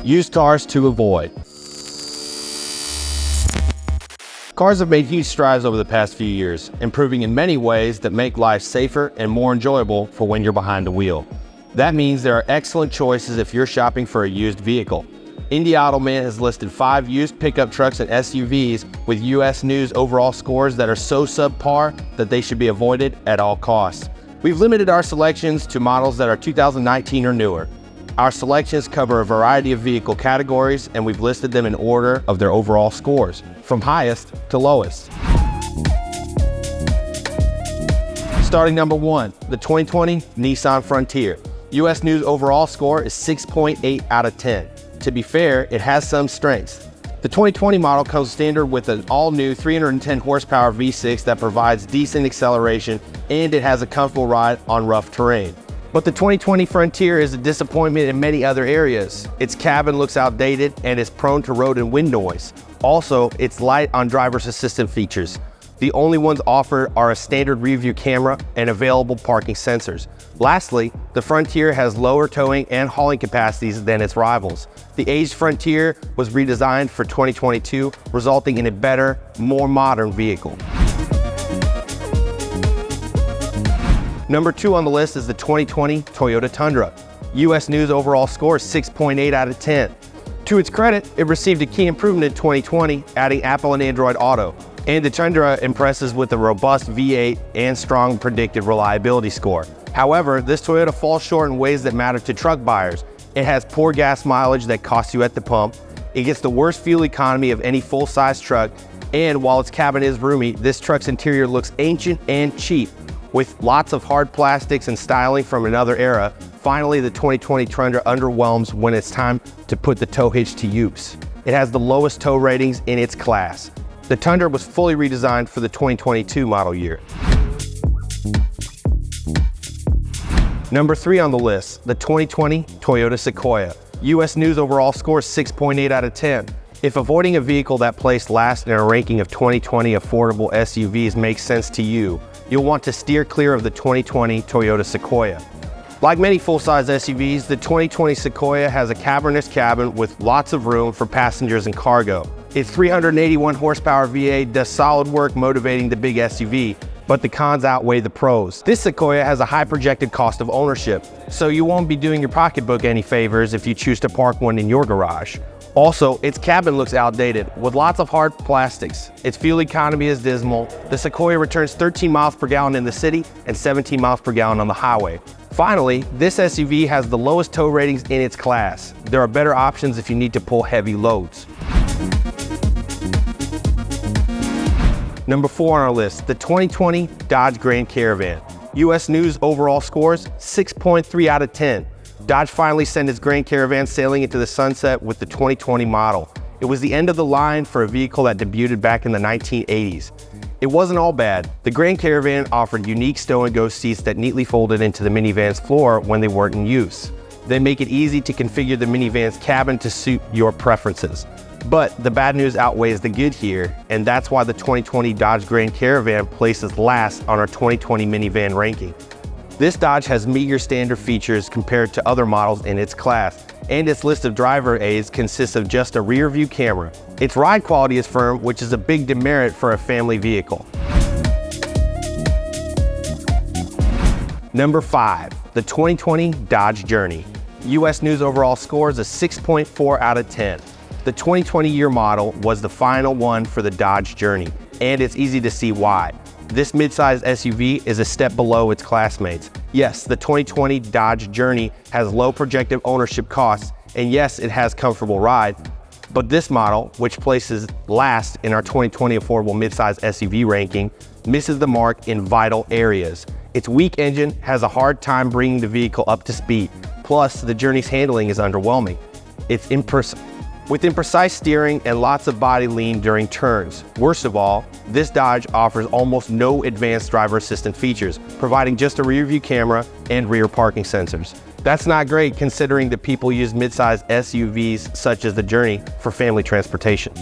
Used cars to avoid. Cars have made huge strides over the past few years, improving in many ways that make life safer and more enjoyable for when you're behind the wheel. That means there are excellent choices if you're shopping for a used vehicle. IndyAutoMan has listed 5 used pickup trucks and SUVs with US News overall scores that are so subpar that they should be avoided at all costs. We've limited our selections to models that are 2019 or newer. Our selections cover a variety of vehicle categories, and we've listed them in order of their overall scores, from highest to lowest. Starting number 1, the 2020 Nissan Frontier. US News overall score is 6.8 out of 10. To be fair, it has some strengths. The 2020 model comes standard with an all-new 310 horsepower V6 that provides decent acceleration, and it has a comfortable ride on rough terrain. But the 2020 Frontier is a disappointment in many other areas. Its cabin looks outdated and is prone to road and wind noise. Also, it's light on driver's assistant features. The only ones offered are a standard rear view camera and available parking sensors. Lastly, the Frontier has lower towing and hauling capacities than its rivals. The aged Frontier was redesigned for 2022, resulting in a better, more modern vehicle. Number 2 on the list is the 2020 Toyota Tundra. US News overall score is 6.8 out of 10. To its credit, it received a key improvement in 2020, adding Apple and Android Auto. And the Tundra impresses with a robust V8 and strong predictive reliability score. However, this Toyota falls short in ways that matter to truck buyers. It has poor gas mileage that costs you at the pump. It gets the worst fuel economy of any full-size truck. And while its cabin is roomy, this truck's interior looks ancient and cheap, with lots of hard plastics and styling from another era. Finally, the 2020 Tundra underwhelms when it's time to put the tow hitch to use. It has the lowest tow ratings in its class. The Tundra was fully redesigned for the 2022 model year. Number 3 on the list, the 2020 Toyota Sequoia. US News overall score is 6.8 out of 10. If avoiding a vehicle that placed last in a ranking of 2020 affordable SUVs makes sense to you, you'll want to steer clear of the 2020 Toyota Sequoia. Like many full-size SUVs, the 2020 Sequoia has a cavernous cabin with lots of room for passengers and cargo. Its 381 horsepower V8 does solid work motivating the big SUV, but the cons outweigh the pros. This Sequoia has a high projected cost of ownership, so you won't be doing your pocketbook any favors if you choose to park one in your garage. Also, its cabin looks outdated, with lots of hard plastics. Its fuel economy is dismal. The Sequoia returns 13 miles per gallon in the city and 17 miles per gallon on the highway. Finally, this SUV has the lowest tow ratings in its class. There are better options if you need to pull heavy loads. Number 4 on our list, the 2020 Dodge Grand Caravan. US News overall scores 6.3 out of 10. Dodge finally sent its Grand Caravan sailing into the sunset with the 2020 model. It was the end of the line for a vehicle that debuted back in the 1980s. It wasn't all bad. The Grand Caravan offered unique stow-and-go seats that neatly folded into the minivan's floor when they weren't in use. They make it easy to configure the minivan's cabin to suit your preferences. But the bad news outweighs the good here, and that's why the 2020 Dodge Grand Caravan places last on our 2020 minivan ranking. This Dodge has meager standard features compared to other models in its class, and its list of driver aids consists of just a rear view camera. Its ride quality is firm, which is a big demerit for a family vehicle. Number 5, the 2020 Dodge Journey. US News overall scores a 6.4 out of 10. The 2020 year model was the final one for the Dodge Journey, and it's easy to see why. This midsize SUV is a step below its classmates. Yes, the 2020 Dodge Journey has low projected ownership costs, and yes, it has comfortable ride, but this model, which places last in our 2020 affordable midsize SUV ranking, misses the mark in vital areas. Its weak engine has a hard time bringing the vehicle up to speed, plus the Journey's handling is underwhelming. With imprecise steering and lots of body lean during turns. Worst of all, this Dodge offers almost no advanced driver assistant features, providing just a rear view camera and rear parking sensors. That's not great considering that people use midsize SUVs such as the Journey for family transportation.